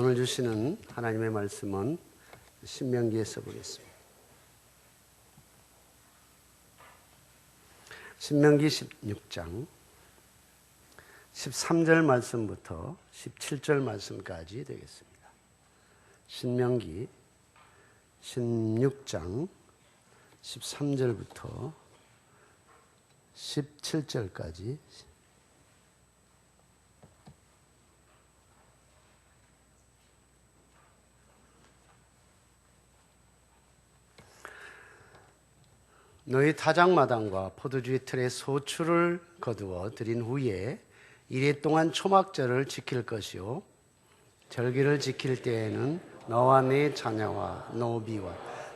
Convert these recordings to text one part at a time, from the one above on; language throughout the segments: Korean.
오늘 주시는 하나님의 말씀은 신명기에서 보겠습니다. 신명기 16장 13절 말씀부터 17절 말씀까지 되겠습니다. 신명기 16장 13절부터 17절까지 너희 타작마당과 포도주의 틀에 소출을 거두어 드린 후에 이래 동안 초막절을 지킬 것이요 절기를 지킬 때에는 너와 네 자녀와 노비와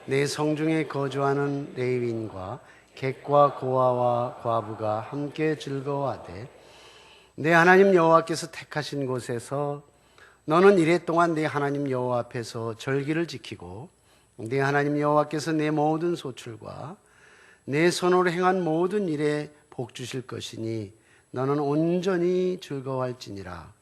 내 성중에 거주하는 레위인과 객과 고아와 과부가 함께 즐거워하되 내 하나님 여호와께서 택하신 곳에서 너는 이래 동안 내 하나님 여호와 앞에서 절기를 지키고 내 하나님 여호와께서 내 모든 소출과 내 손으로 행한 모든 일에 복 주실 것이니 너는 온전히 즐거워할지니라.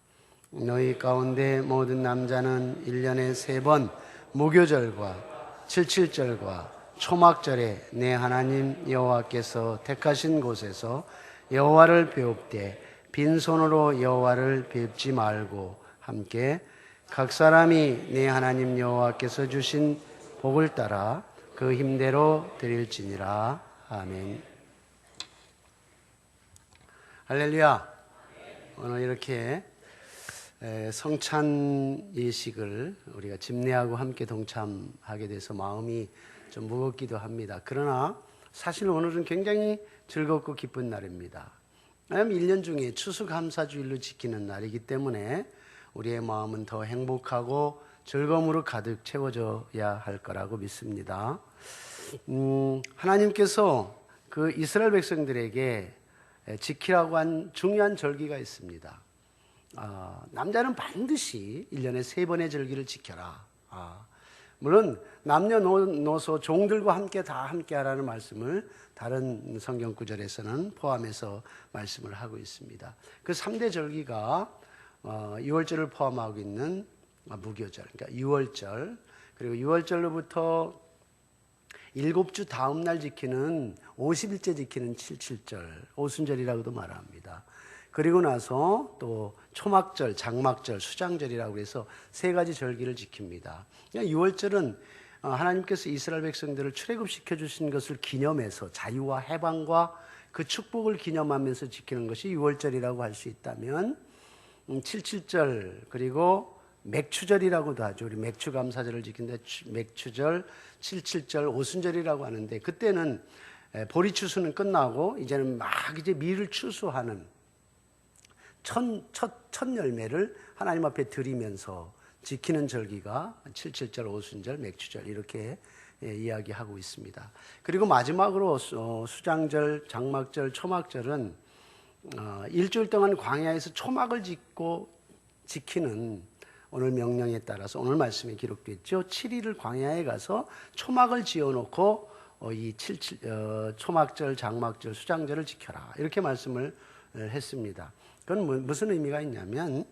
너희 가운데 모든 남자는 1년에 3번 무교절과 칠칠절과 초막절에 내 하나님 여호와께서 택하신 곳에서 여호와를 배웁되 빈손으로 여호와를 뵙지 말고 함께 각 사람이 내 하나님 여호와께서 주신 복을 따라 그 힘대로 드릴지니라. 아멘. 할렐루야. 오늘 이렇게 성찬 예식을 우리가 집례하고 함께 동참하게 돼서 마음이 좀 무겁기도 합니다. 그러나 사실 오늘은 굉장히 즐겁고 기쁜 날입니다. 왜냐하면 1년 중에 추수감사주일로 지키는 날이기 때문에 우리의 마음은 더 행복하고 즐거움으로 가득 채워져야 할 거라고 믿습니다. 하나님께서 그 이스라엘 백성들에게 지키라고 한 중요한 절기가 있습니다. 남자는 반드시 1년에 3번의 절기를 지켜라. 물론 남녀노소 종들과 함께 다 함께 하라는 말씀을 다른 성경 구절에서는 포함해서 말씀을 하고 있습니다. 그 3대 절기가 6월절을 포함하고 있는 무교절, 그러니까 6월절, 그리고 6월절로부터 7주 다음 날 지키는 50일째 지키는 칠칠절, 오순절이라고도 말합니다. 그리고 나서 또 초막절, 장막절, 수장절이라고 해서 3가지 절기를 지킵니다. 6월절은 하나님께서 이스라엘 백성들을 출애굽시켜 주신 것을 기념해서 자유와 해방과 그 축복을 기념하면서 지키는 것이 6월절이라고 할 수 있다면, 칠칠절 그리고 맥추절이라고도 하죠. 우리 맥추감사절을 지킨데 맥추절, 칠칠절, 오순절이라고 하는데, 그때는 보리 추수는 끝나고 이제는 막 이제 밀을 추수하는 첫 열매를 하나님 앞에 드리면서 지키는 절기가 칠칠절, 오순절, 맥추절 이렇게 이야기하고 있습니다. 그리고 마지막으로 수장절, 장막절, 초막절은 일주일 동안 광야에서 초막을 짓고 지키는, 오늘 명령에 따라서 오늘 말씀에 기록되어 있죠. 7일을 광야에 가서 초막을 지어놓고 이 초막절, 장막절, 수장절을 지켜라 이렇게 말씀을 했습니다. 그건 무슨 의미가 있냐면,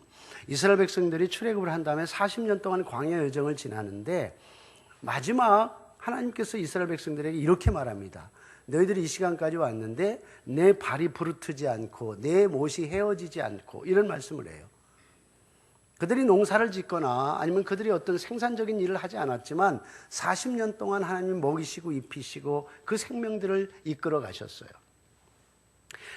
이스라엘 백성들이 출애굽을 한 다음에 40년 동안 광야 여정을 지나는데 마지막 하나님께서 이스라엘 백성들에게 이렇게 말합니다. 너희들이 이 시간까지 왔는데 내 발이 부르트지 않고 내 못이 헤어지지 않고, 이런 말씀을 해요. 그들이 농사를 짓거나 아니면 그들이 어떤 생산적인 일을 하지 않았지만 40년 동안 하나님 먹이시고 입히시고 그 생명들을 이끌어 가셨어요.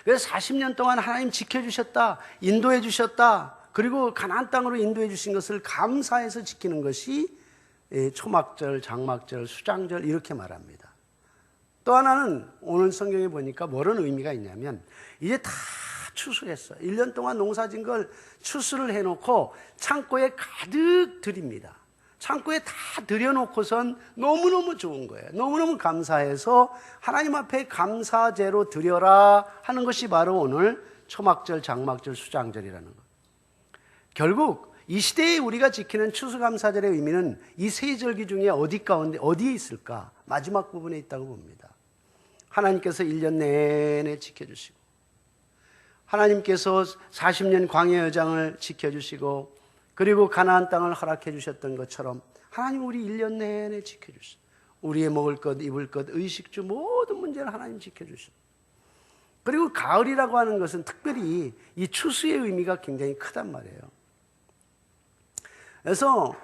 그래서 40년 동안 하나님 지켜주셨다, 인도해 주셨다, 그리고 가나안 땅으로 인도해 주신 것을 감사해서 지키는 것이 초막절, 장막절, 수장절 이렇게 말합니다. 또 하나는 오늘 성경에 보니까 뭐런 의미가 있냐면, 이제 다 추수했어요. 1년 동안 농사진 걸 추수를 해놓고 창고에 가득 드립니다. 창고에 다 들여놓고선 너무너무 좋은 거예요. 너무너무 감사해서 하나님 앞에 감사제로 드려라 하는 것이 바로 오늘 초막절, 장막절, 수장절이라는 것. 결국 이 시대에 우리가 지키는 추수감사절의 의미는 이 세 절기 중에 어디에 있을까? 마지막 부분에 있다고 봅니다. 하나님께서 1년 내내 지켜주시고, 하나님께서 40년 광야 여정을 지켜주시고, 그리고 가나안 땅을 허락해 주셨던 것처럼 하나님 우리 1년 내내 지켜주셨어요. 우리의 먹을 것, 입을 것, 의식주 모든 문제를 하나님 지켜주셨어요. 그리고 가을이라고 하는 것은 특별히 이 추수의 의미가 굉장히 크단 말이에요. 그래서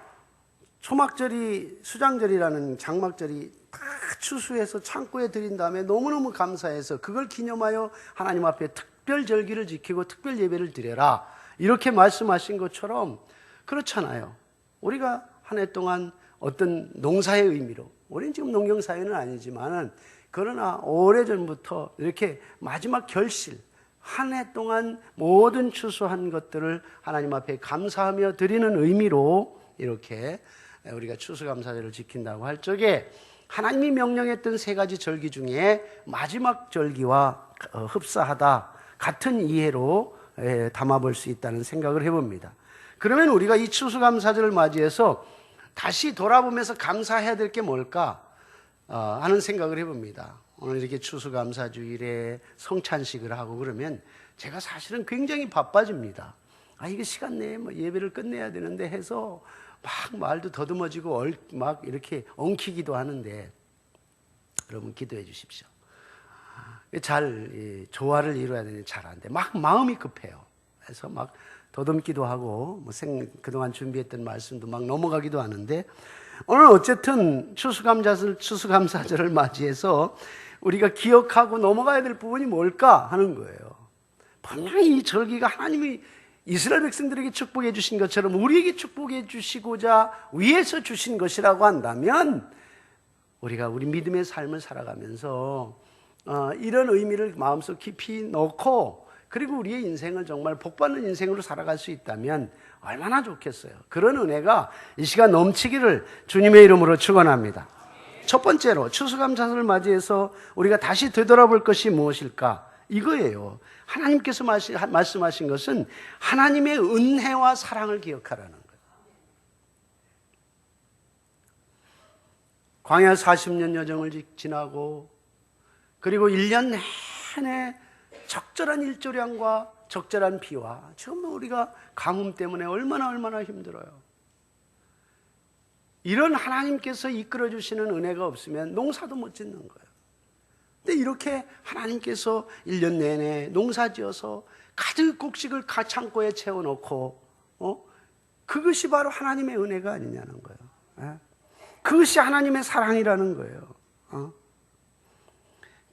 초막절이, 수장절이라는 장막절이 다 추수해서 창고에 들인 다음에 너무너무 감사해서 그걸 기념하여 하나님 앞에 특별 절기를 지키고 특별 예배를 드려라, 이렇게 말씀하신 것처럼 그렇잖아요. 우리가 한 해 동안 어떤 농사의 의미로, 우리는 지금 농경사회는 아니지만은 그러나 오래전부터 이렇게 마지막 결실, 한 해 동안 모든 추수한 것들을 하나님 앞에 감사하며 드리는 의미로 이렇게 우리가 추수감사절을 지킨다고 할 적에 하나님이 명령했던 3가지 절기 중에 마지막 절기와 흡사하다, 같은 이해로 담아볼 수 있다는 생각을 해봅니다. 그러면 우리가 이 추수감사절을 맞이해서 다시 돌아보면서 감사해야 될 게 뭘까 하는 생각을 해봅니다. 오늘 이렇게 추수감사주일에 성찬식을 하고 그러면 제가 사실은 굉장히 바빠집니다. 이게 시간 내에 예배를 끝내야 되는데 해서 막 말도 더듬어지고 막 이렇게 엉키기도 하는데, 여러분 기도해 주십시오. 잘 조화를 이루어야 되는데 잘 안 돼. 막 마음이 급해요. 그래서 막 더듬기도 하고 그동안 준비했던 말씀도 막 넘어가기도 하는데, 오늘 어쨌든 추수감사절을 맞이해서 우리가 기억하고 넘어가야 될 부분이 뭘까 하는 거예요. 분명히 이 절기가 하나님이 이스라엘 백성들에게 축복해 주신 것처럼 우리에게 축복해 주시고자 위해서 주신 것이라고 한다면, 우리가 우리 믿음의 삶을 살아가면서 이런 의미를 마음속 깊이 넣고, 그리고 우리의 인생을 정말 복받는 인생으로 살아갈 수 있다면 얼마나 좋겠어요. 그런 은혜가 이 시간 넘치기를 주님의 이름으로 축원합니다. 첫 번째로 추수감사절을 맞이해서 우리가 다시 되돌아볼 것이 무엇일까? 이거예요. 하나님께서 말씀하신 것은 하나님의 은혜와 사랑을 기억하라는 거예요. 광야 40년 여정을 지나고, 그리고 1년 내내 적절한 일조량과 적절한 비와, 정말 우리가 가뭄 때문에 얼마나 힘들어요. 이런 하나님께서 이끌어 주시는 은혜가 없으면 농사도 못 짓는 거예요. 근데 이렇게 하나님께서 1년 내내 농사 지어서 가득 곡식을 창고에 채워놓고 그것이 바로 하나님의 은혜가 아니냐는 거예요. 그것이 하나님의 사랑이라는 거예요.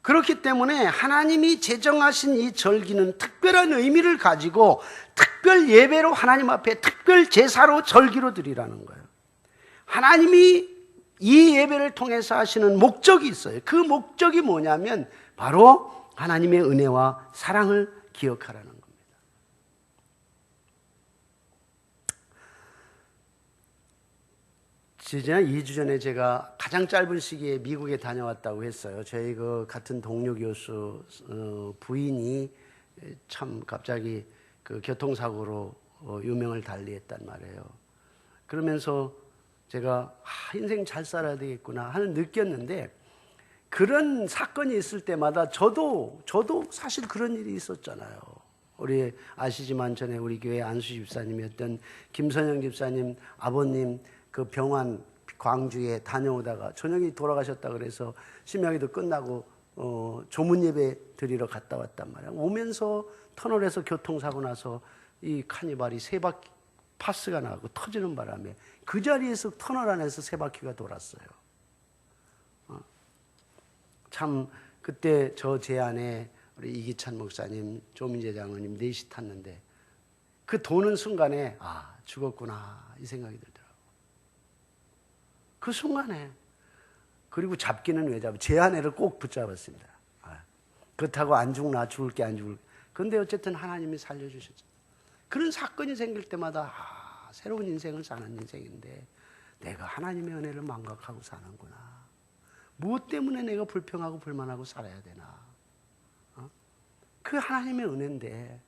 그렇기 때문에 하나님이 제정하신 이 절기는 특별한 의미를 가지고 특별 예배로 하나님 앞에 특별 제사로 절기로 드리라는 거예요. 하나님이 이 예배를 통해서 하시는 목적이 있어요. 그 목적이 뭐냐면 바로 하나님의 은혜와 사랑을 기억하라는 겁니다. 지난 2주 전에 제가 가장 짧은 시기에 미국에 다녀왔다고 했어요. 저희 그 같은 동료 교수 부인이 참 갑자기 그 교통사고로 유명을 달리했단 말이에요. 그러면서 제가 인생 잘 살아야 되겠구나 하는 느꼈는데, 그런 사건이 있을 때마다 저도 사실 그런 일이 있었잖아요. 우리 아시지만 전에 우리 교회 안수 집사님이었던 김선영 집사님 아버님 그 병원 광주에 다녀오다가 저녁에 돌아가셨다 그래서 심야기도 끝나고 조문 예배 드리러 갔다 왔단 말이야. 오면서 터널에서 교통사고 나서 이 카니발이 3바퀴 파스가 나고 터지는 바람에 그 자리에서 터널 안에서 3바퀴가 돌았어요. 참 그때 제 안에 우리 이기찬 목사님, 조민재 장로님 넷이 탔는데 그 도는 순간에 죽었구나 이 생각이 들더라고요. 그 순간에. 그리고 잡기는 왜 잡아? 제 아내를 꼭 붙잡았습니다. 그렇다고 안 죽나, 죽을게 안 죽을게. 그런데 어쨌든 하나님이 살려주셨죠. 그런 사건이 생길 때마다 새로운 인생을 사는 인생인데 내가 하나님의 은혜를 망각하고 사는구나. 무엇 때문에 내가 불평하고 불만하고 살아야 되나. 그 하나님의 은혜인데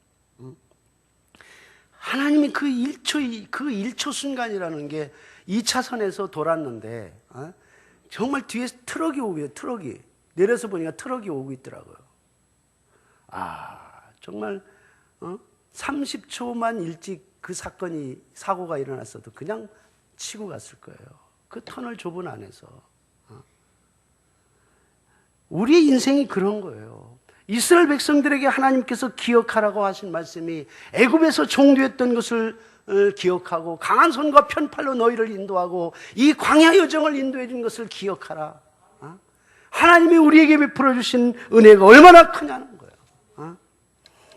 하나님이 그 1초 순간이라는 게 2차선에서 돌았는데 정말 뒤에서 트럭이 오고요. 트럭이 내려서 보니까 트럭이 오고 있더라고요. 정말 30초만 일찍 그 사고가 일어났어도 그냥 치고 갔을 거예요. 그 터널 좁은 안에서. 우리의 인생이 그런 거예요. 이스라엘 백성들에게 하나님께서 기억하라고 하신 말씀이 애굽에서 종되었던 것을 기억하고 강한 손과 편팔로 너희를 인도하고 이 광야 여정을 인도해 준 것을 기억하라. 하나님이 우리에게 베풀어 주신 은혜가 얼마나 크냐는 거예요.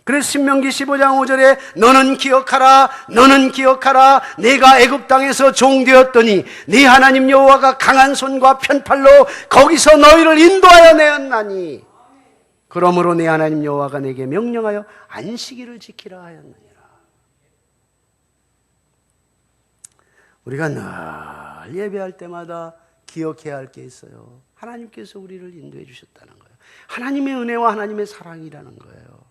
그래서 신명기 15장 5절에 너는 기억하라, 너는 기억하라. 내가 애굽 땅에서 종되었더니 네 하나님 여호와가 강한 손과 편팔로 거기서 너희를 인도하여 내었나니 그러므로 네 하나님 여호와가 내게 명령하여 안식일을 지키라 하였느니라. 우리가 늘 예배할 때마다 기억해야 할 게 있어요. 하나님께서 우리를 인도해 주셨다는 거예요. 하나님의 은혜와 하나님의 사랑이라는 거예요.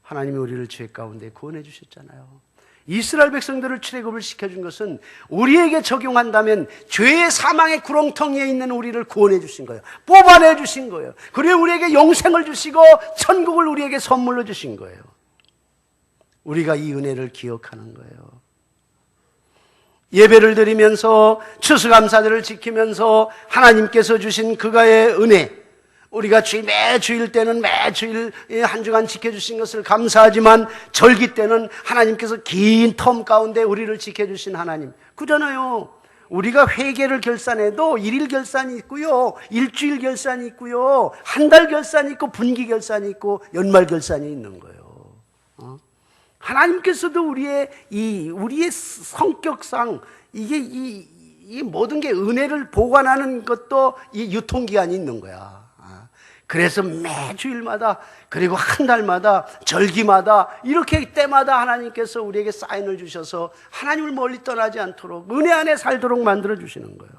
하나님이 우리를 죄 가운데 구원해 주셨잖아요. 이스라엘 백성들을 출애굽을 시켜준 것은 우리에게 적용한다면 죄의 사망의 구렁텅이에 있는 우리를 구원해 주신 거예요. 뽑아내 주신 거예요. 그리고 우리에게 영생을 주시고 천국을 우리에게 선물로 주신 거예요. 우리가 이 은혜를 기억하는 거예요. 예배를 드리면서 추수감사절을 지키면서 하나님께서 주신 그가의 은혜, 우리가 매주일 때는 매주일 한 주간 지켜주신 것을 감사하지만 절기 때는 하나님께서 긴 텀 가운데 우리를 지켜주신 하나님. 그러잖아요. 우리가 회개를 결산해도 일일 결산이 있고요, 일주일 결산이 있고요, 한 달 결산이 있고 분기 결산이 있고 연말 결산이 있는 거예요. 하나님께서도 우리의 성격상 이 모든 게 은혜를 보관하는 것도 이 유통기한이 있는 거야. 그래서 매주일마다 그리고 한 달마다 절기마다 이렇게 때마다 하나님께서 우리에게 사인을 주셔서 하나님을 멀리 떠나지 않도록 은혜 안에 살도록 만들어 주시는 거예요.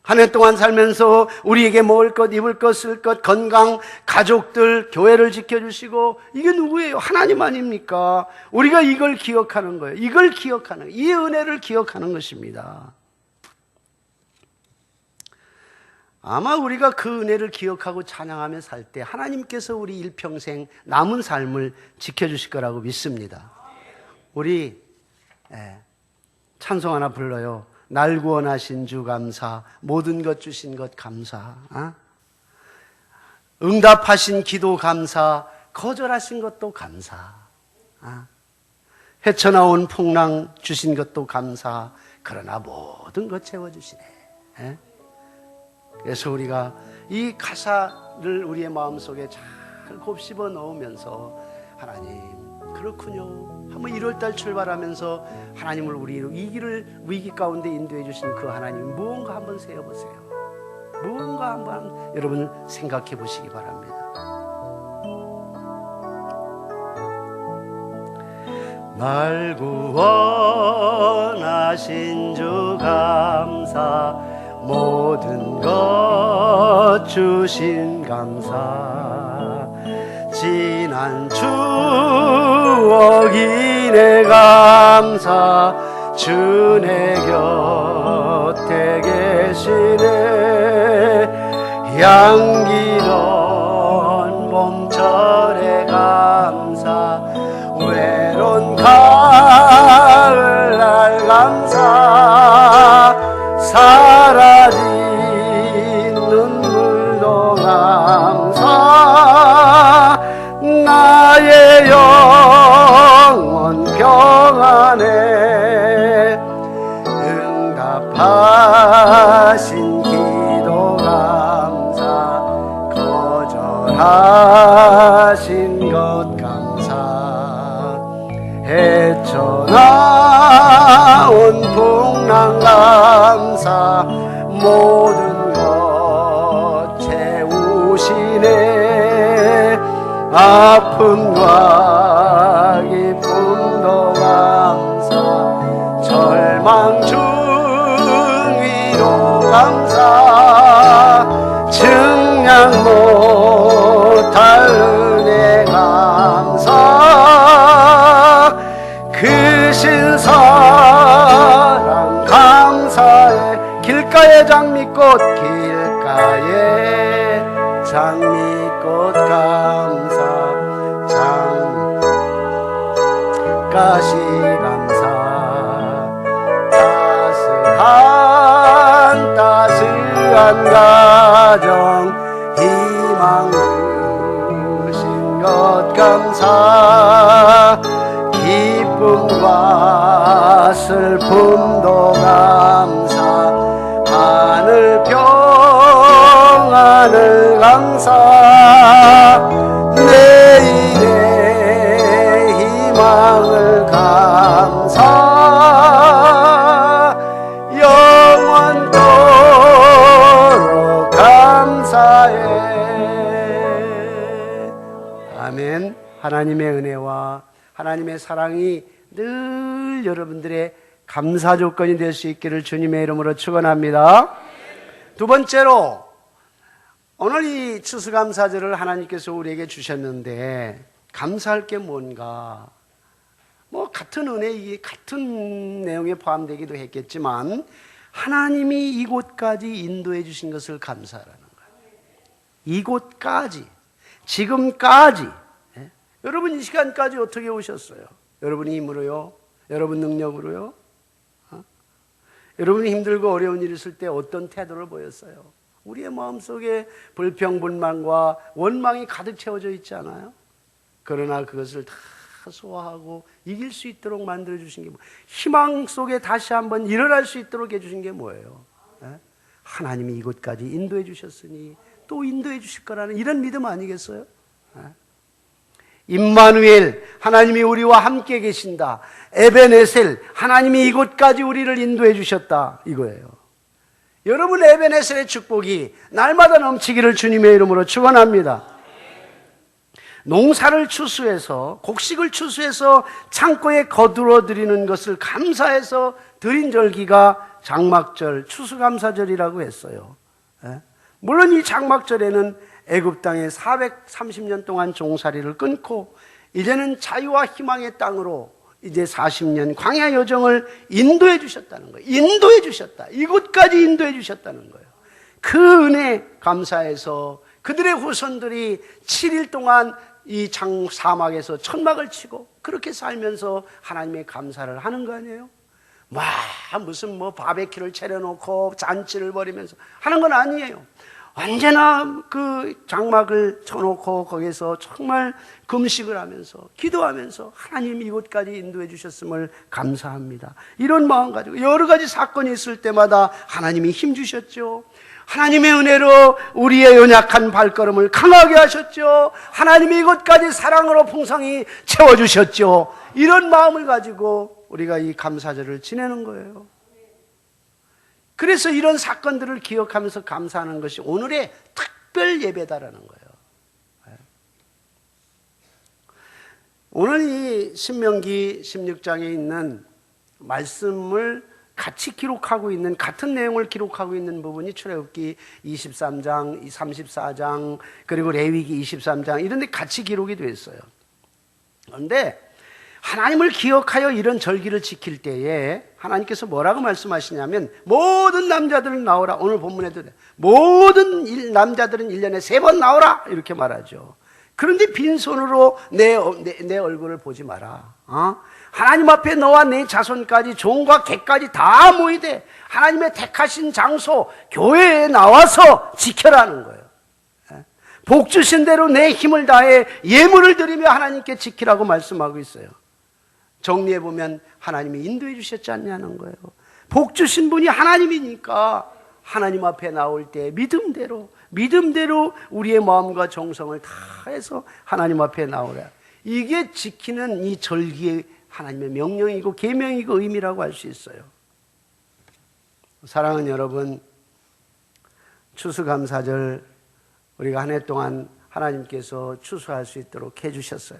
한 해 동안 살면서 우리에게 먹을 것, 입을 것, 쓸 것, 건강, 가족들, 교회를 지켜주시고 이게 누구예요? 하나님 아닙니까? 우리가 이걸 기억하는 거예요. 이걸 기억하는, 이 은혜를 기억하는 것입니다. 아마 우리가 그 은혜를 기억하고 찬양하며 살 때 하나님께서 우리 일평생 남은 삶을 지켜주실 거라고 믿습니다. 우리 찬송 하나 불러요. 날 구원하신 주 감사, 모든 것 주신 것 감사, 응답하신 기도 감사, 거절하신 것도 감사, 헤쳐나온 풍랑 주신 것도 감사, 그러나 모든 것 채워주시네. 그래서 우리가 이 가사를 우리의 마음속에 잘 곱씹어 넣으면서 하나님 그렇군요. 한번 1월달 출발하면서 하나님을 우리 이 길을 위기 가운데 인도해 주신 그 하나님 무언가 한번 세어보세요. 무언가 한번 여러분 생각해 보시기 바랍니다. 날 구원하신 주 감사, 모든 것 주신 감사, 지난 추억이네 감사, 주 내 곁에 계시네, 향기던 봄철의 감사, 외로운 가을날 감사, 사라진 눈물도 감사, 나의 영혼 평안에 응답하신 기도 감사, 거절하신 것 감사, 헤쳐나온 풍랑 감사, 모든 것 채우시네, 아픔과 기쁨도 감사, 절망 중위로 감사, 증량 못할 은혜 감사, 그 신사랑 감사해, 길가의 장미꽃, 길가의 장미꽃 감사, 내일의 희망을 감사 영원토록 감사해. 아멘. 하나님의 은혜와 하나님의 사랑이 늘 여러분들의 감사 조건이 될 수 있기를 주님의 이름으로 축원합니다. 두 번째로, 오늘 이 추수감사절을 하나님께서 우리에게 주셨는데 감사할 게 뭔가? 뭐 같은 은혜, 같은 내용에 포함되기도 했겠지만 하나님이 이곳까지 인도해 주신 것을 감사하라는 거예요. 이곳까지, 지금까지. 여러분 이 시간까지 어떻게 오셨어요? 여러분이 힘으로요? 여러분 능력으로요? 여러분이 힘들고 어려운 일이 있을 때 어떤 태도를 보였어요? 우리의 마음속에 불평불만과 원망이 가득 채워져 있지 않아요? 그러나 그것을 다 소화하고 이길 수 있도록 만들어주신 게 뭐예요? 희망 속에 다시 한번 일어날 수 있도록 해주신 게 뭐예요? 하나님이 이곳까지 인도해 주셨으니 또 인도해 주실 거라는 이런 믿음 아니겠어요? 임마누엘, 하나님이 우리와 함께 계신다. 에베네셀, 하나님이 이곳까지 우리를 인도해 주셨다, 이거예요. 여러분 에베네셀의 축복이 날마다 넘치기를 주님의 이름으로 축원합니다. 농사를 추수해서, 곡식을 추수해서 창고에 거두어 드리는 것을 감사해서 드린 절기가 장막절, 추수감사절이라고 했어요. 물론 이 장막절에는 애굽 땅에 430년 동안 종살이를 끊고 이제는 자유와 희망의 땅으로 이제 40년 광야 여정을 인도해 주셨다는 거예요. 인도해 주셨다. 이곳까지 인도해 주셨다는 거예요. 그 은혜 감사해서 그들의 후손들이 7일 동안 이 사막에서 천막을 치고 그렇게 살면서 하나님의 감사를 하는 거 아니에요? 무슨 바베큐를 차려놓고 잔치를 벌이면서 하는 건 아니에요. 언제나 그 장막을 쳐놓고 거기서 정말 금식을 하면서 기도하면서 하나님 이곳까지 인도해 주셨음을 감사합니다. 이런 마음 가지고 여러 가지 사건이 있을 때마다 하나님이 힘 주셨죠. 하나님의 은혜로 우리의 연약한 발걸음을 강하게 하셨죠. 하나님이 이곳까지 사랑으로 풍성히 채워주셨죠. 이런 마음을 가지고 우리가 이 감사절을 지내는 거예요. 그래서 이런 사건들을 기억하면서 감사하는 것이 오늘의 특별 예배다라는 거예요. 오늘 이 신명기 16장에 있는 말씀을 같이 기록하고 있는, 같은 내용을 기록하고 있는 부분이 출애굽기 23장, 34장, 그리고 레위기 23장 이런 데 같이 기록이 되어 있어요. 그런데 하나님을 기억하여 이런 절기를 지킬 때에 하나님께서 뭐라고 말씀하시냐면 모든 남자들은 나오라. 오늘 본문에도 모든 남자들은 1년에 3번 나오라 이렇게 말하죠. 그런데 빈손으로 내 얼굴을 보지 마라. 하나님 앞에 너와 내 자손까지 종과 객까지 다 모이되 하나님의 택하신 장소 교회에 나와서 지켜라는 거예요. 복 주신 대로 내 힘을 다해 예물을 드리며 하나님께 지키라고 말씀하고 있어요. 정리해보면 하나님이 인도해 주셨지 않냐는 거예요. 복 주신 분이 하나님이니까 하나님 앞에 나올 때 믿음대로 우리의 마음과 정성을 다해서 하나님 앞에 나오라. 이게 지키는 이 절기의 하나님의 명령이고 계명이고 의미라고 할 수 있어요. 사랑하는 여러분, 추수감사절 우리가 한 해 동안 하나님께서 추수할 수 있도록 해주셨어요.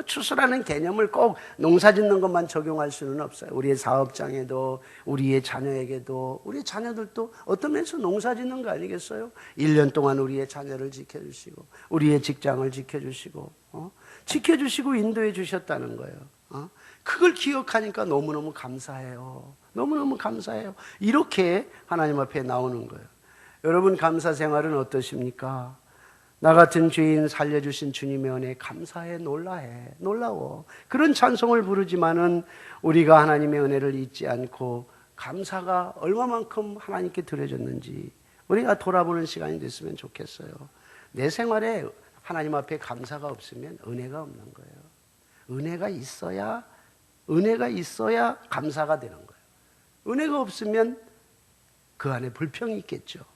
추수라는 개념을 꼭 농사 짓는 것만 적용할 수는 없어요. 우리의 사업장에도, 우리의 자녀에게도, 우리 자녀들도 어떤 면에서 농사 짓는 거 아니겠어요? 1년 동안 우리의 자녀를 지켜주시고, 우리의 직장을 지켜주시고, 지켜주시고 인도해 주셨다는 거예요. 그걸 기억하니까 너무너무 감사해요. 너무너무 감사해요. 이렇게 하나님 앞에 나오는 거예요. 여러분 감사 생활은 어떠십니까? 나 같은 죄인 살려주신 주님의 은혜에 감사해, 놀라워. 그런 찬송을 부르지만은 우리가 하나님의 은혜를 잊지 않고 감사가 얼마만큼 하나님께 드려졌는지 우리가 돌아보는 시간이 됐으면 좋겠어요. 내 생활에 하나님 앞에 감사가 없으면 은혜가 없는 거예요. 은혜가 있어야 감사가 되는 거예요. 은혜가 없으면 그 안에 불평이 있겠죠.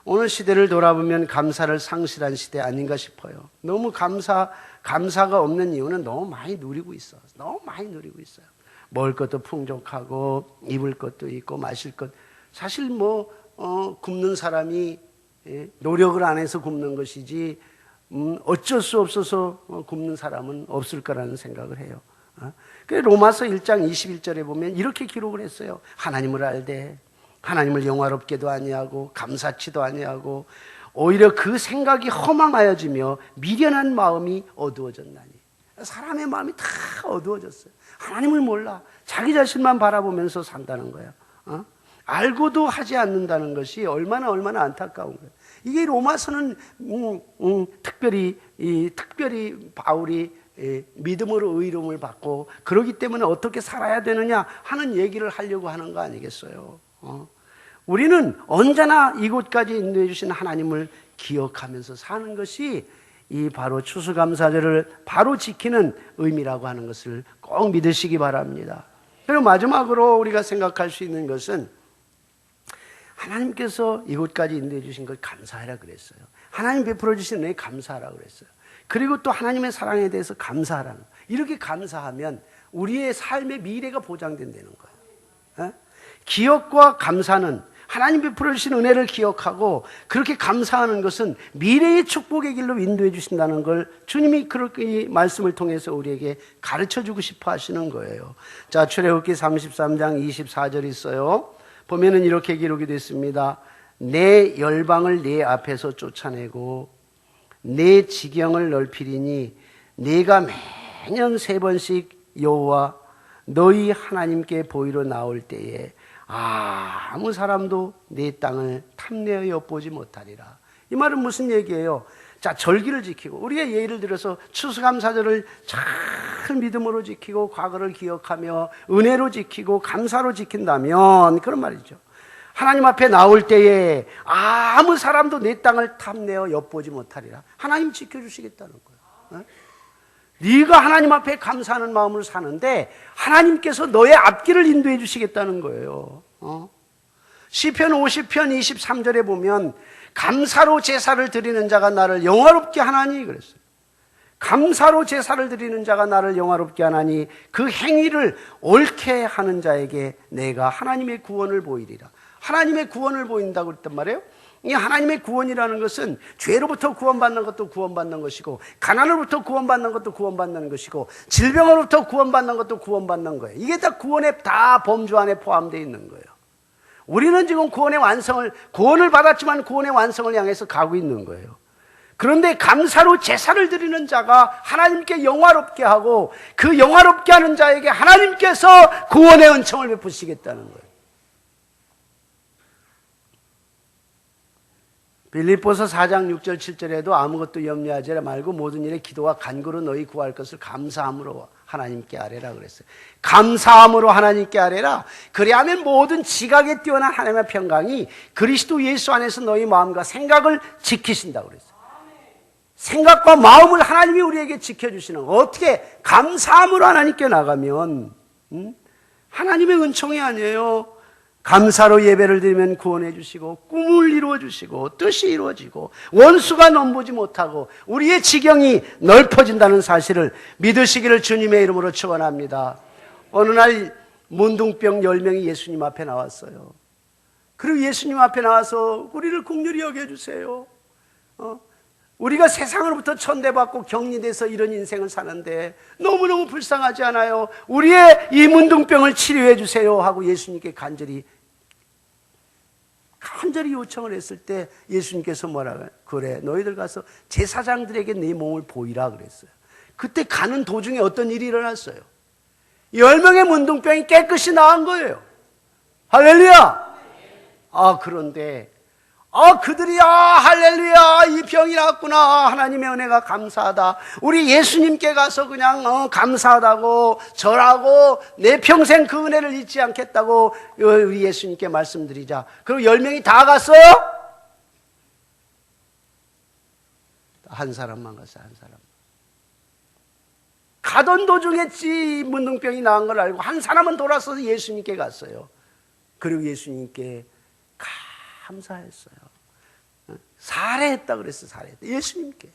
오늘 시대를 돌아보면 감사를 상실한 시대 아닌가 싶어요. 너무 감사가 없는 이유는 너무 많이 누리고 있어. 너무 많이 누리고 있어요. 먹을 것도 풍족하고 입을 것도 있고 마실 것. 사실 굶는 사람이 노력을 안 해서 굶는 것이지 어쩔 수 없어서 굶는 사람은 없을 거라는 생각을 해요. 그래서 로마서 1장 21절에 보면 이렇게 기록을 했어요. 하나님을 알되 하나님을 영화롭게도 아니하고 감사치도 아니하고 오히려 그 생각이 허망하여지며 미련한 마음이 어두워졌나니. 사람의 마음이 다 어두워졌어요. 하나님을 몰라. 자기 자신만 바라보면서 산다는 거예요. 알고도 하지 않는다는 것이 얼마나 안타까운 거예요. 이게 로마서는 특별히 바울이 믿음으로 의로움을 받고 그러기 때문에 어떻게 살아야 되느냐 하는 얘기를 하려고 하는 거 아니겠어요? 우리는 언제나 이곳까지 인도해 주신 하나님을 기억하면서 사는 것이 이 바로 추수감사절을 바로 지키는 의미라고 하는 것을 꼭 믿으시기 바랍니다. 그리고 마지막으로 우리가 생각할 수 있는 것은 하나님께서 이곳까지 인도해 주신 걸 감사하라 그랬어요. 하나님 베풀어 주신 은혜에 감사하라고 그랬어요. 그리고 또 하나님의 사랑에 대해서 감사하라는 거예요. 이렇게 감사하면 우리의 삶의 미래가 보장된다는 거예요. 기억과 감사는 하나님 베풀어 주신 은혜를 기억하고 그렇게 감사하는 것은 미래의 축복의 길로 인도해 주신다는 걸 주님이 그렇게 말씀을 통해서 우리에게 가르쳐주고 싶어 하시는 거예요. 자, 출애굽기 33장 24절 있어요. 보면은 이렇게 기록이 됐습니다. 내 열방을 내 앞에서 쫓아내고 내 지경을 넓히리니 네가 매년 3번씩 여호와 너희 하나님께 보이러 나올 때에 아무 사람도 내 땅을 탐내어 엿보지 못하리라. 이 말은 무슨 얘기예요? 자, 절기를 지키고 우리가 예를 들어서 추수감사절을 잘 믿음으로 지키고 과거를 기억하며 은혜로 지키고 감사로 지킨다면 그런 말이죠. 하나님 앞에 나올 때에 아무 사람도 내 땅을 탐내어 엿보지 못하리라. 하나님 지켜주시겠다는 거예요. 네가 하나님 앞에 감사하는 마음으로 사는데 하나님께서 너의 앞길을 인도해 주시겠다는 거예요. 시편 50편 23절에 보면 감사로 제사를 드리는 자가 나를 영화롭게 하나니 그랬어요. 감사로 제사를 드리는 자가 나를 영화롭게 하나니 그 행위를 옳게 하는 자에게 내가 하나님의 구원을 보이리라. 하나님의 구원을 보인다고 그랬단 말이에요. 이 하나님의 구원이라는 것은 죄로부터 구원받는 것도 구원받는 것이고 가난으로부터 구원받는 것도 구원받는 것이고 질병으로부터 구원받는 것도 구원받는 거예요. 이게 다 구원의 다 범주 안에 포함되어 있는 거예요. 우리는 지금 구원을 받았지만 구원의 완성을 향해서 가고 있는 거예요. 그런데 감사로 제사를 드리는 자가 하나님께 영화롭게 하고 그 영화롭게 하는 자에게 하나님께서 구원의 은총을 베푸시겠다는 거예요. 빌립보서 4장 6절 7절에도 아무것도 염려하지 말고 모든 일에 기도와 간구로 너희 구할 것을 감사함으로 하나님께 아뢰라 그랬어요. 감사함으로 하나님께 아뢰라. 그리하면 모든 지각에 뛰어난 하나님의 평강이 그리스도 예수 안에서 너희 마음과 생각을 지키신다고 그랬어요. 생각과 마음을 하나님이 우리에게 지켜주시는 거. 어떻게 감사함으로 하나님께 나가면 하나님의 은총이 아니에요. 감사로 예배를 드리면 구원해 주시고 꿈을 이루어 주시고 뜻이 이루어지고 원수가 넘보지 못하고 우리의 지경이 넓어진다는 사실을 믿으시기를 주님의 이름으로 축원합니다. 어느 날 문둥병 10명이 예수님 앞에 나왔어요. 그리고 예수님 앞에 나와서 우리를 긍휼히 여겨주세요. 우리가 세상으로부터 천대받고 격리돼서 이런 인생을 사는데 너무너무 불쌍하지 않아요? 우리의 이 문둥병을 치료해 주세요 하고 예수님께 간절히 요청을 했을 때 예수님께서 뭐라고 그래 너희들 가서 제사장들에게 네 몸을 보이라 그랬어요. 그때 가는 도중에 어떤 일이 일어났어요. 10명의 문둥병이 깨끗이 나은 거예요. 할렐루야. 그런데 그들이 할렐루야 이 병이 났구나 하나님의 은혜가 감사하다. 우리 예수님께 가서 그냥 감사하다고 절하고 내 평생 그 은혜를 잊지 않겠다고 우리 예수님께 말씀드리자. 그리고 10명이 다 갔어요? 한 사람만 갔어요. 한 사람. 가던 도중에 문둥병이 나은 걸 알고 한 사람은 돌아서서 예수님께 갔어요. 그리고 예수님께 감사했어요. 살해했다 그랬어요. 살해했다. 예수님께.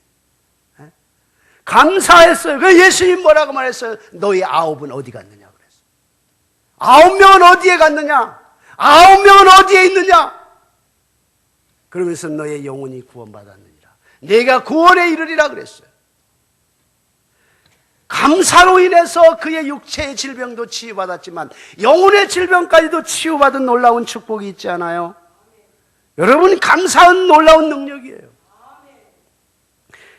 감사했어요. 그 예수님 뭐라고 말했어요? 너희 9은 어디 갔느냐 그랬어요. 9명은 어디에 갔느냐? 9명은 어디에 있느냐? 그러면서 너의 영혼이 구원받았느니라. 내가 구원에 이르리라 그랬어요. 감사로 인해서 그의 육체의 질병도 치유받았지만 영혼의 질병까지도 치유받은 놀라운 축복이 있지 않아요? 여러분, 감사는 놀라운 능력이에요.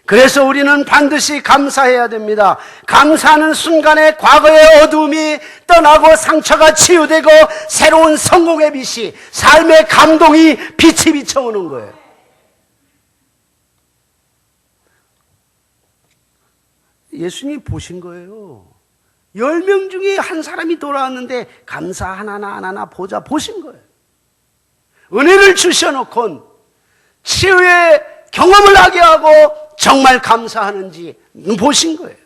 그래서 우리는 반드시 감사해야 됩니다. 감사하는 순간에 과거의 어두움이 떠나고 상처가 치유되고 새로운 성공의 빛이, 삶의 감동이, 빛이 비쳐오는 거예요. 예수님이 보신 거예요. 10명 중에 한 사람이 돌아왔는데 감사 하나하나 보신 거예요. 은혜를 주셔놓고 치유의 경험을 하게 하고 정말 감사하는지 보신 거예요.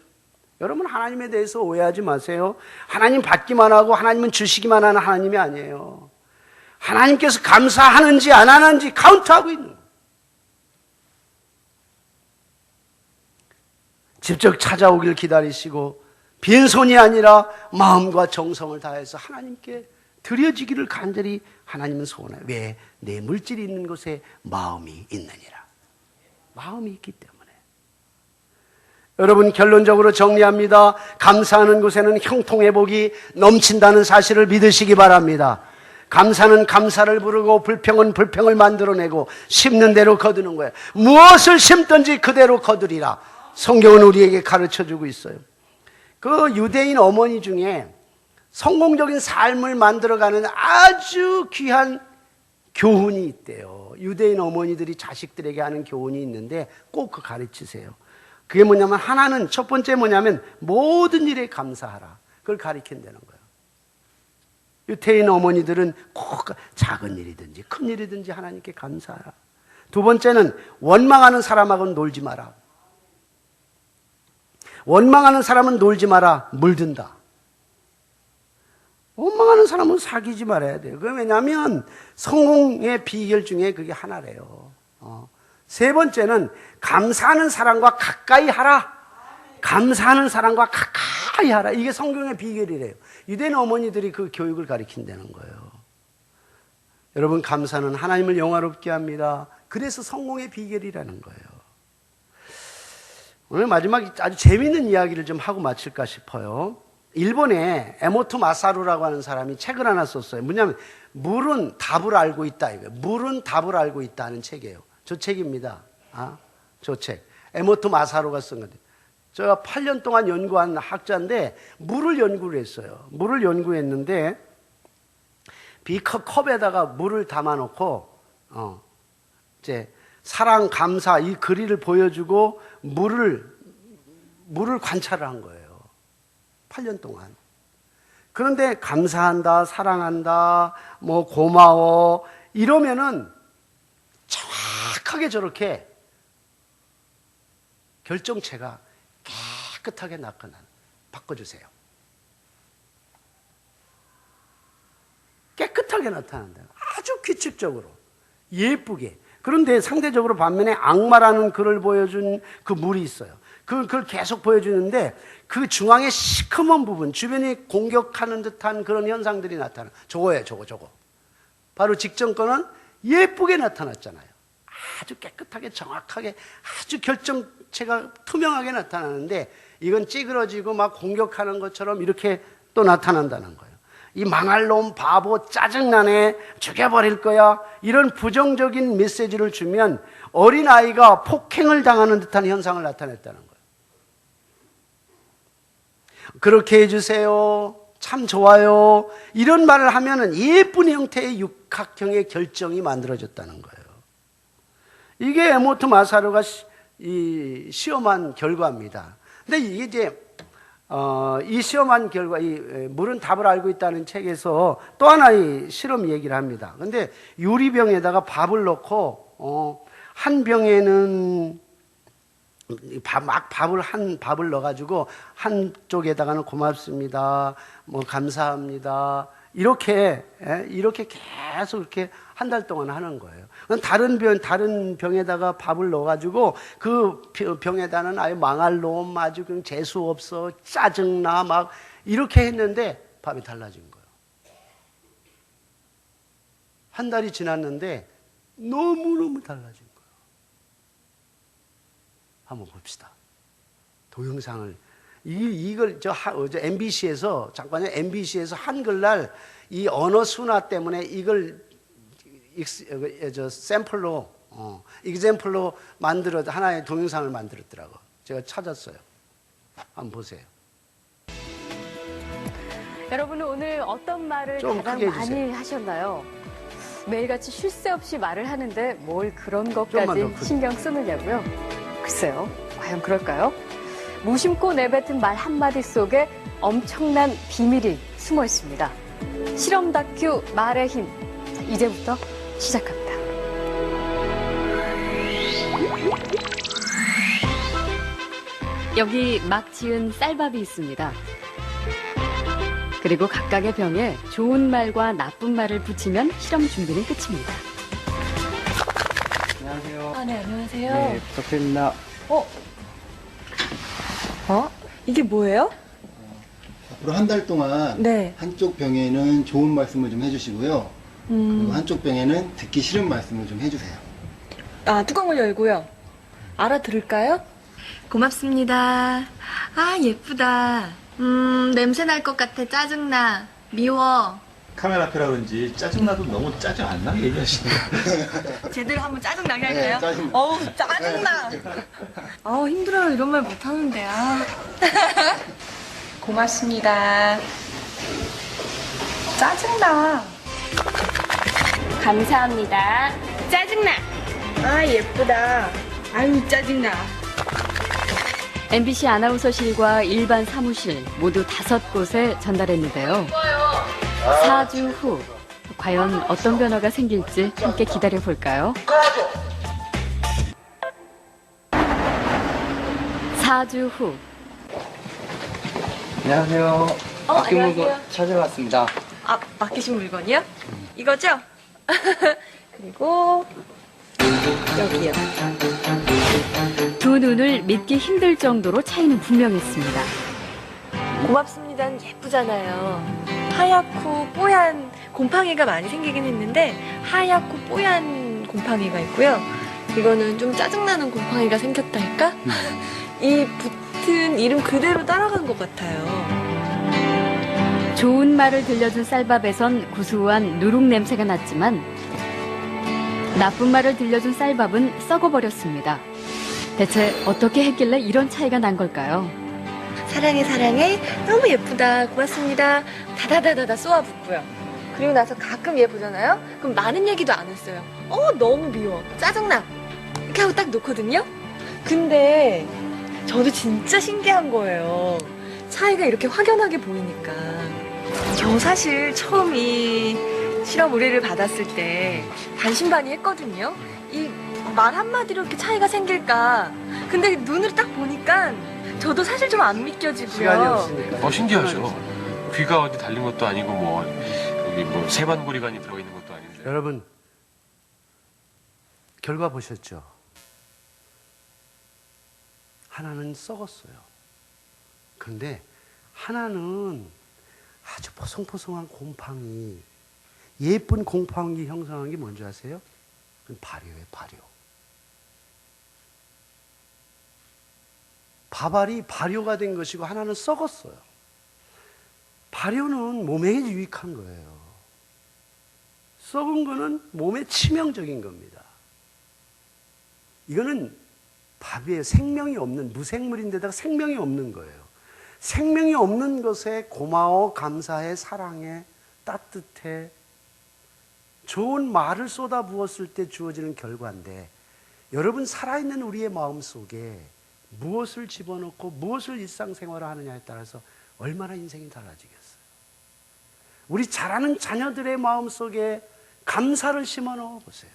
여러분, 하나님에 대해서 오해하지 마세요. 하나님 받기만 하고 하나님은 주시기만 하는 하나님이 아니에요. 하나님께서 감사하는지 안 하는지 카운트하고 있는 거예요. 직접 찾아오길 기다리시고 빈손이 아니라 마음과 정성을 다해서 하나님께 드려지기를 간절히 하나님은 소원해요. 왜? 내 물질이 있는 곳에 마음이 있느니라. 마음이 있기 때문에. 여러분, 결론적으로 정리합니다. 감사하는 곳에는 형통의 복이 넘친다는 사실을 믿으시기 바랍니다. 감사는 감사를 부르고 불평은 불평을 만들어내고 심는 대로 거두는 거예요. 무엇을 심든지 그대로 거두리라. 성경은 우리에게 가르쳐주고 있어요. 그 유대인 어머니 중에 성공적인 삶을 만들어가는 아주 귀한 교훈이 있대요. 유대인 어머니들이 자식들에게 하는 교훈이 있는데 꼭 그 가르치세요. 그게 뭐냐면, 하나는, 첫 번째 뭐냐면 모든 일에 감사하라. 그걸 가르친다는 거예요. 유대인 어머니들은 꼭 작은 일이든지 큰 일이든지 하나님께 감사하라. 두 번째는 원망하는 사람하고는 놀지 마라. 원망하는 사람은 놀지 마라. 물든다. 원망하는 사람은 사귀지 말아야 돼요. 왜냐하면 성공의 비결 중에 그게 하나래요. 세 번째는 감사하는 사람과 가까이 하라. 감사하는 사람과 가까이 하라. 이게 성경의 비결이래요. 유대인 어머니들이 그 교육을 가르친다는 거예요. 여러분, 감사는 하나님을 영화롭게 합니다. 그래서 성공의 비결이라는 거예요. 오늘 마지막 아주 재미있는 이야기를 좀 하고 마칠까 싶어요. 일본에 에모토 마사루라고 하는 사람이 책을 하나 썼어요. 뭐냐면 물은 답을 알고 있다. 이거예요. 물은 답을 알고 있다는 책이에요. 저 책입니다. 저 책. 에모토 마사루가 쓴 건데. 제가 8년 동안 연구한 학자인데 물을 연구를 했어요. 물을 연구했는데 컵에다가 물을 담아놓고 이제 사랑, 감사 이 글을 보여주고 물을 관찰을 한 거예요. 8년 동안. 그런데 감사한다, 사랑한다, 뭐 고마워 이러면은 정확하게 저렇게 결정체가 깨끗하게 바꿔주세요. 깨끗하게 나타난다. 아주 규칙적으로 예쁘게. 그런데 상대적으로 반면에 악마라는 글을 보여준 그 물이 있어요. 그걸 계속 보여주는데 그 중앙의 시커먼 부분, 주변이 공격하는 듯한 그런 현상들이 나타나. 저거예요, 저거. 바로 직전 거는 예쁘게 나타났잖아요. 아주 깨끗하게, 정확하게, 아주 결정체가 투명하게 나타나는데 이건 찌그러지고 막 공격하는 것처럼 이렇게 또 나타난다는 거예요. 이 망할 놈, 바보, 짜증나네, 죽여버릴 거야, 이런 부정적인 메시지를 주면 어린아이가 폭행을 당하는 듯한 현상을 나타냈다는 거예요. 그렇게 해주세요, 참 좋아요, 이런 말을 하면은 예쁜 형태의 육각형의 결정이 만들어졌다는 거예요. 이게 에모토 마사루가 시험한 결과입니다. 근데 이게 이제 이 시험한 결과, 이 물은 답을 알고 있다는 책에서 또 하나의 실험 얘기를 합니다. 근데 유리병에다가 밥을 넣고 한 병에는 밥을 넣어가지고 한쪽에다가는 고맙습니다, 뭐 감사합니다, 이렇게 계속 이렇게 한 달 동안 하는 거예요. 다른 병에다가 밥을 넣어가지고 그 병에다는 아예 망할 놈, 아주 그냥 재수 없어, 짜증나, 막 이렇게 했는데 밥이 달라진 거예요. 한 달이 지났는데 너무너무 달라진 거예요. 한번 봅시다. 동영상을. 이걸 MBC에서, 잠깐요, MBC에서 한글날 이 언어 순화 때문에 이걸 샘플로, example로 하나의 동영상을 만들었더라고요. 제가 찾았어요. 한번 보세요. 여러분은 오늘 어떤 말을 가장 많이 하셨나요? 매일같이 쉴 새 없이 말을 하는데 뭘 그런 것까지 신경 쓰느냐고요? 글쎄요, 과연 그럴까요? 무심코 내뱉은 말 한마디 속에 엄청난 비밀이 숨어 있습니다. 실험 다큐 말의 힘, 이제부터 시작합니다. 여기 막 지은 쌀밥이 있습니다. 그리고 각각의 병에 좋은 말과 나쁜 말을 붙이면 실험 준비는 끝입니다. 안녕하세요. 네, 안녕하세요. 네, 부탁드립니다. 이게 뭐예요? 앞으로 한 달 동안 네. 한쪽 병에는 좋은 말씀을 좀 해주시고요. 그리고 한쪽 병에는 듣기 싫은 말씀을 좀 해주세요. 뚜껑을 열고요. 알아들을까요? 고맙습니다. 아, 예쁘다. 냄새 날 것 같아. 짜증나. 미워. 카메라 앞이라 그런지 짜증나도 너무 짜증 안 나게 얘기하시네요. 제대로 한번 짜증나게 네, 할까요? 짜증나. 어우, 짜증나. 힘들어요. 이런 말 못하는데. 고맙습니다. 짜증나. 감사합니다. 짜증나. 아, 예쁘다. 아유, 짜증나. MBC 아나운서실과 일반 사무실 모두 5곳에 전달했는데요. 4주 후 과연 어떤 변화가 생길지 함께 기다려 볼까요? 4주 후. 안녕하세요. 맡긴 물건 안녕하세요. 찾아왔습니다. 맡기신 물건이요? 이거죠? 그리고 여기요. 두 눈을 믿기 힘들 정도로 차이는 분명했습니다. 고맙습니다는 예쁘잖아요. 하얗고 뽀얀 곰팡이가 많이 생기긴 했는데 하얗고 뽀얀 곰팡이가 있고요. 이거는 좀 짜증나는 곰팡이가 생겼다 할까? 이 붙은 이름 그대로 따라간 것 같아요. 좋은 말을 들려준 쌀밥에선 구수한 누룩 냄새가 났지만 나쁜 말을 들려준 쌀밥은 썩어버렸습니다. 대체 어떻게 했길래 이런 차이가 난 걸까요? 사랑해 사랑해 너무 예쁘다 고맙습니다 다다다다다 쏘아붙고요. 그리고 나서 가끔 얘 보잖아요. 그럼 많은 얘기도 안 했어요. 너무 미워 짜증나 이렇게 하고 딱 놓거든요. 근데 저도 진짜 신기한 거예요. 차이가 이렇게 확연하게 보이니까. 저 사실 처음 이 실험 의뢰를 받았을 때 반신반의했거든요. 이 말 한마디로 이렇게 차이가 생길까. 근데 눈으로 딱 보니까 저도 사실 좀 안 믿겨지고요. 시간이 없으니까. 신기하죠. 귀가 어디 달린 것도 아니고 여기 세반고리관이 들어가 있는 것도 아닌데. 여러분, 결과 보셨죠? 하나는 썩었어요. 그런데 하나는 아주 포송포송한 곰팡이, 예쁜 곰팡이 형성한 게 뭔지 아세요? 그건 발효예요, 발효. 밥알이 발효가 된 것이고 하나는 썩었어요. 발효는 몸에 유익한 거예요. 썩은 거는 몸에 치명적인 겁니다. 이거는 밥에 생명이 없는 무생물인데다가 생명이 없는 거예요. 생명이 없는 것에 고마워, 감사해, 사랑해, 따뜻해, 좋은 말을 쏟아부었을 때 주어지는 결과인데 여러분 살아있는 우리의 마음속에 무엇을 집어넣고 무엇을 일상생활을 하느냐에 따라서 얼마나 인생이 달라지겠어요. 우리 자라는 자녀들의 마음속에 감사를 심어 넣어 보세요.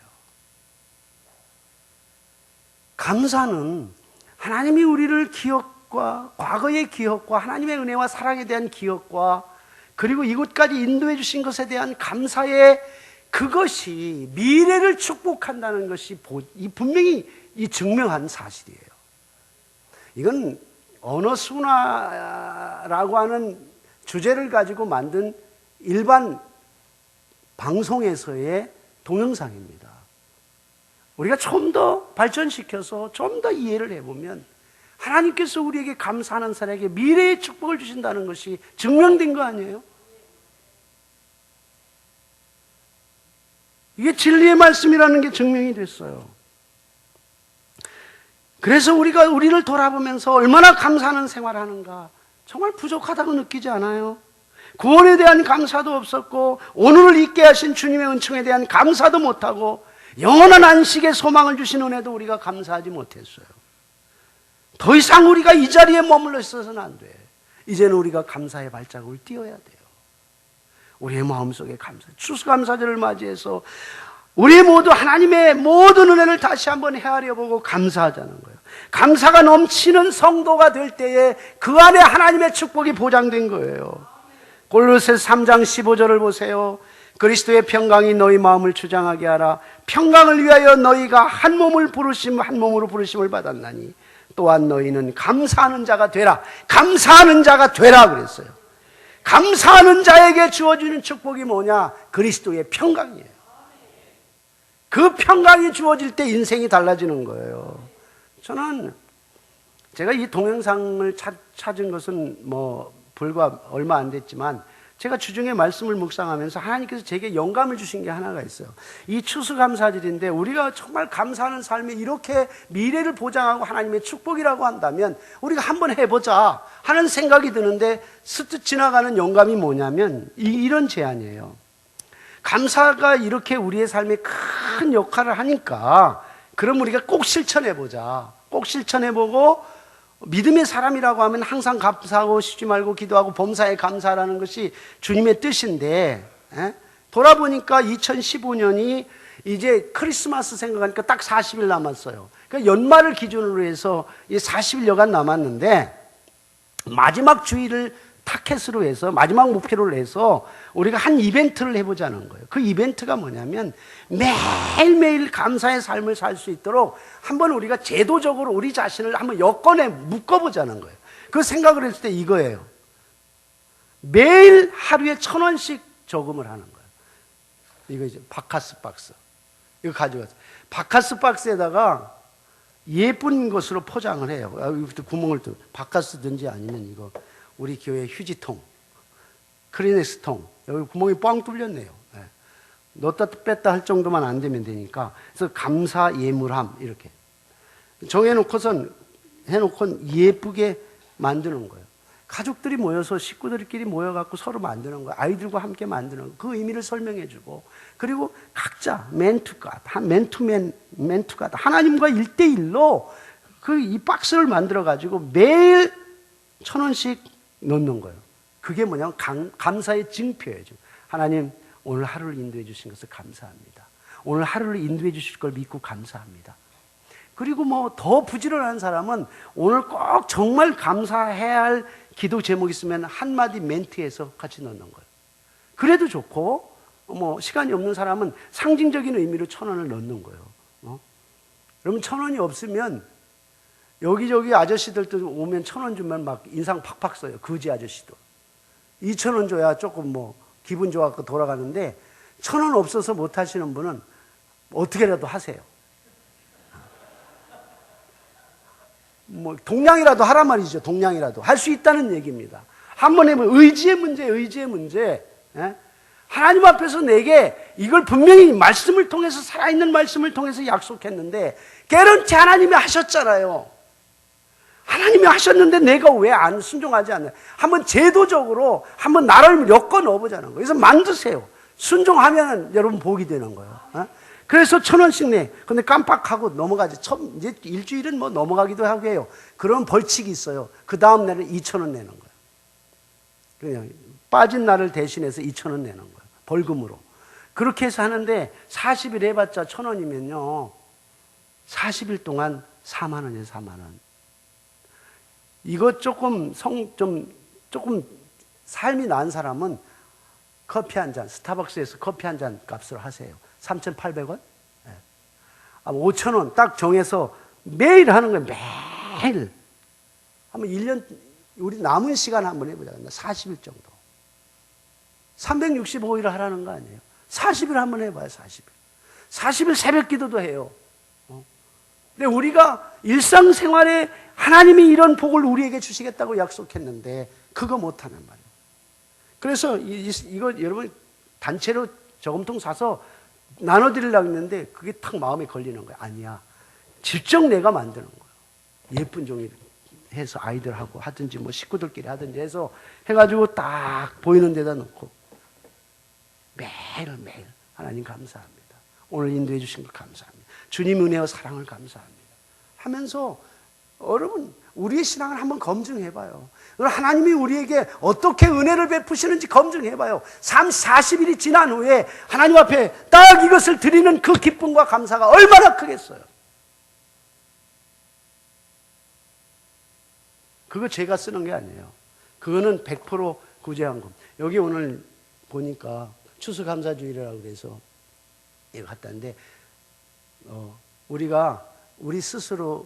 감사는 하나님이 우리를 기억과 과거의 기억과 하나님의 은혜와 사랑에 대한 기억과 그리고 이곳까지 인도해 주신 것에 대한 감사의 그것이 미래를 축복한다는 것이 분명히 증명한 사실이에요. 이건 언어순화라고 하는 주제를 가지고 만든 일반 방송에서의 동영상입니다. 우리가 좀 더 발전시켜서 좀 더 이해를 해보면 하나님께서 우리에게 감사하는 사람에게 미래의 축복을 주신다는 것이 증명된 거 아니에요? 이게 진리의 말씀이라는 게 증명이 됐어요. 그래서 우리를 돌아보면서 얼마나 감사하는 생활을 하는가, 정말 부족하다고 느끼지 않아요? 구원에 대한 감사도 없었고 오늘을 있게 하신 주님의 은총에 대한 감사도 못하고 영원한 안식의 소망을 주신 은혜도 우리가 감사하지 못했어요. 더 이상 우리가 이 자리에 머물러 있어서는 안 돼. 이제는 우리가 감사의 발자국을 띄워야 돼요. 우리의 마음속에 추수감사절을 맞이해서 우리 모두 하나님의 모든 은혜를 다시 한번 헤아려보고 감사하자는 거예요. 감사가 넘치는 성도가 될 때에 그 안에 하나님의 축복이 보장된 거예요. 골로새서 3장 15절을 보세요. 그리스도의 평강이 너희 마음을 주장하게 하라. 평강을 위하여 너희가 한 몸으로 부르심을 받았나니 또한 너희는 감사하는 자가 되라. 감사하는 자가 되라 그랬어요. 감사하는 자에게 주어지는 축복이 뭐냐? 그리스도의 평강이에요. 그 평강이 주어질 때 인생이 달라지는 거예요. 저는 제가 이 동영상을 찾은 것은 불과 얼마 안 됐지만 제가 주중에 말씀을 묵상하면서 하나님께서 제게 영감을 주신 게 하나가 있어요. 이 추수감사절인데 우리가 정말 감사하는 삶이 이렇게 미래를 보장하고 하나님의 축복이라고 한다면 우리가 한번 해보자 하는 생각이 드는데 스쳐 지나가는 영감이 뭐냐면 이런 제안이에요. 감사가 이렇게 우리의 삶에 큰 역할을 하니까 그럼 우리가 꼭 실천해보자. 꼭 실천해보고 믿음의 사람이라고 하면 항상 감사하고 쉬지 말고 기도하고 범사에 감사하라는 것이 주님의 뜻인데 돌아보니까 2015년이 이제 크리스마스 생각하니까 딱 40일 남았어요. 그러니까 연말을 기준으로 해서 40일여간 남았는데 마지막 주일을 타켓으로 해서 마지막 목표를 해서 우리가 한 이벤트를 해보자는 거예요. 그 이벤트가 뭐냐면 매일매일 감사의 삶을 살 수 있도록 한번 우리가 제도적으로 우리 자신을 한번 여건에 묶어보자는 거예요. 그 생각을 했을 때 이거예요. 매일 하루에 1,000원씩 저금을 하는 거예요. 이거 이제 바카스 박스. 이거 가져가서 바카스 박스에다가 예쁜 것으로 포장을 해요. 여기부터 구멍을 뚫어. 바카스든지 아니면 이거 우리 교회 휴지통, 크리넥스통, 여기 구멍이 뻥 뚫렸네요. 넣었다 뺐다 할 정도만 안 되면 되니까. 그래서 감사 예물함 이렇게 정해놓고 예쁘게 만드는 거예요. 가족들이 모여서 식구들끼리 모여갖고 서로 만드는 거예요. 아이들과 함께 만드는 거예요. 그 의미를 설명해주고 그리고 각자 맨투가 하나님과 1대1로 이 박스를 만들어가지고 매일 1,000원씩 넣는 거예요. 그게 뭐냐면 감사의 증표예요. 하나님 오늘 하루를 인도해 주신 것을 감사합니다. 오늘 하루를 인도해 주실 걸 믿고 감사합니다. 그리고 더 부지런한 사람은 오늘 꼭 정말 감사해야 할 기도 제목이 있으면 한마디 멘트해서 같이 넣는 거예요. 그래도 좋고 시간이 없는 사람은 상징적인 의미로 1,000원을 넣는 거예요. 그러면 1,000원이 없으면 여기저기 아저씨들도 오면 1,000원 주면 막 인상 팍팍 써요. 거지 아저씨도. 2,000원 줘야 조금 기분 좋아서 돌아가는데 1,000원 없어서 못 하시는 분은 어떻게라도 하세요. 동량이라도 하란 말이죠. 동량이라도. 할 수 있다는 얘기입니다. 한번 해보면 의지의 문제. 하나님 앞에서 내게 이걸 분명히 말씀을 통해서 살아있는 말씀을 통해서 약속했는데 개런티 하나님이 하셨잖아요. 하나님이 하셨는데 내가 왜 안 순종하지 않나요? 한번 제도적으로 한번 나를 엮어 넣어보자는 거예요. 그래서 만드세요. 순종하면 여러분 복이 되는 거예요. 그래서 1,000원씩 내. 근데 깜빡하고 넘어가지. 이제 일주일은 넘어가기도 하고 해요. 그런 벌칙이 있어요. 그 다음 날은 2,000원 내는 거예요. 그냥 빠진 날을 대신해서 2,000원 내는 거예요. 벌금으로. 그렇게 해서 하는데 40일 해봤자 1,000원이면요. 40일 동안 4만 원이에요, 4만 원. 이거 조금 삶이 나은 사람은 커피 한 잔, 스타벅스에서 커피 한 잔 값을 하세요. 3,800원? 5,000원 딱 정해서 매일 하는 거예요. 매일. 한번 1년, 우리 남은 시간 한번 해보자. 40일 정도. 365일을 하라는 거 아니에요. 40일 한번 해봐요, 40일. 40일 새벽 기도도 해요. 근데 우리가 일상생활에 하나님이 이런 복을 우리에게 주시겠다고 약속했는데, 그거 못하는 말이에요. 그래서 이거 여러분 단체로 저금통 사서 나눠드리려고 했는데, 그게 탁 마음에 걸리는 거예요. 아니야. 직접 내가 만드는 거예요. 예쁜 종이 해서 아이들하고 하든지 뭐 식구들끼리 하든지 해서 해가지고 딱 보이는 데다 놓고 매일매일 하나님 감사합니다. 오늘 인도해 주신 걸 감사합니다. 주님 은혜와 사랑을 감사합니다. 하면서 여러분 우리의 신앙을 한번 검증해봐요. 하나님이 우리에게 어떻게 은혜를 베푸시는지 검증해봐요. 40일이 지난 후에 하나님 앞에 딱 이것을 드리는 그 기쁨과 감사가 얼마나 크겠어요. 그거 제가 쓰는 게 아니에요. 그거는 100% 구제한금. 여기 오늘 보니까 추수감사주일이라고 그래서 이거 갔다는데 우리가 우리 스스로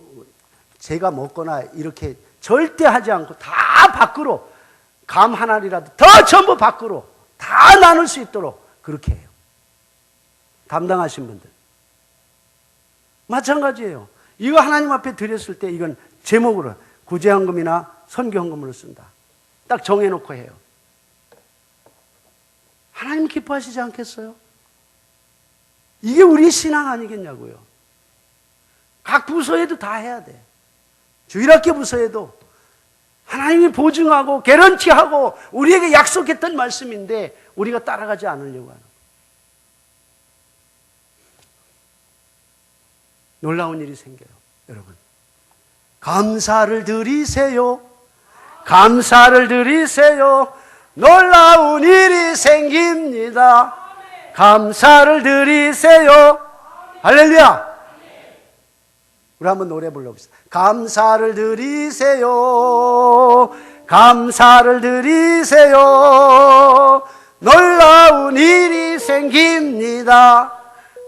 제가 먹거나 이렇게 절대 하지 않고 다 밖으로 감 하나라도 더 전부 밖으로 다 나눌 수 있도록 그렇게 해요. 담당하신 분들 마찬가지예요. 이거 하나님 앞에 드렸을 때 이건 제목으로 구제헌금이나 선교헌금으로 쓴다. 딱 정해놓고 해요. 하나님 기뻐하시지 않겠어요? 이게 우리의 신앙 아니겠냐고요. 각 부서에도 다 해야 돼. 주일학교 부서에도 하나님이 보증하고 개런티하고 우리에게 약속했던 말씀인데 우리가 따라가지 않으려고 하는 놀라운 일이 생겨요. 여러분 감사를 드리세요. 감사를 드리세요. 놀라운 일이 생깁니다. 감사를 드리세요. 할렐루야. 우리 한번 노래 불러봅시다. 감사를 드리세요. 감사를 드리세요. 놀라운 일이 생깁니다.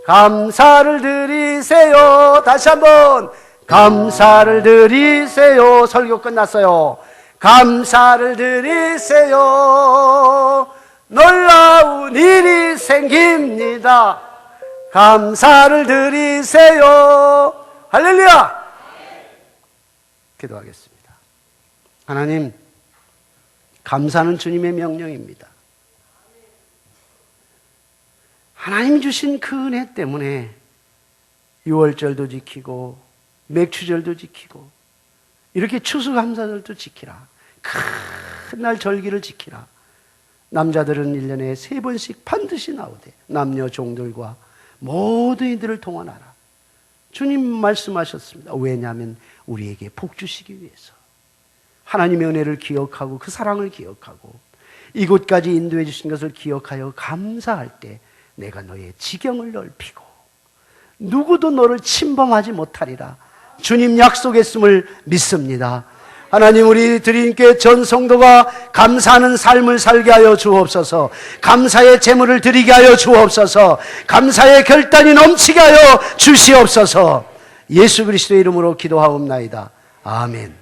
감사를 드리세요. 다시 한번 감사를 드리세요. 설교 끝났어요. 감사를 드리세요. 놀라운 일이 생깁니다. 감사를 드리세요. 할렐루야! 기도하겠습니다. 하나님, 감사는 주님의 명령입니다. 하나님 주신 그 은혜 때문에 6월절도 지키고 맥추절도 지키고 이렇게 추수감사절도 지키라. 큰 날 절기를 지키라. 남자들은 1년에 3번씩 반드시 나오되 남녀 종들과 모든 이들을 동원하라. 주님 말씀하셨습니다. 왜냐하면 우리에게 복 주시기 위해서. 하나님의 은혜를 기억하고 그 사랑을 기억하고 이곳까지 인도해 주신 것을 기억하여 감사할 때 내가 너의 지경을 넓히고 누구도 너를 침범하지 못하리라. 주님 약속했음을 믿습니다. 하나님, 우리 드림교회 전 성도가 감사하는 삶을 살게 하여 주옵소서. 감사의 제물을 드리게 하여 주옵소서. 감사의 결단이 넘치게 하여 주시옵소서. 예수 그리스도의 이름으로 기도하옵나이다. 아멘.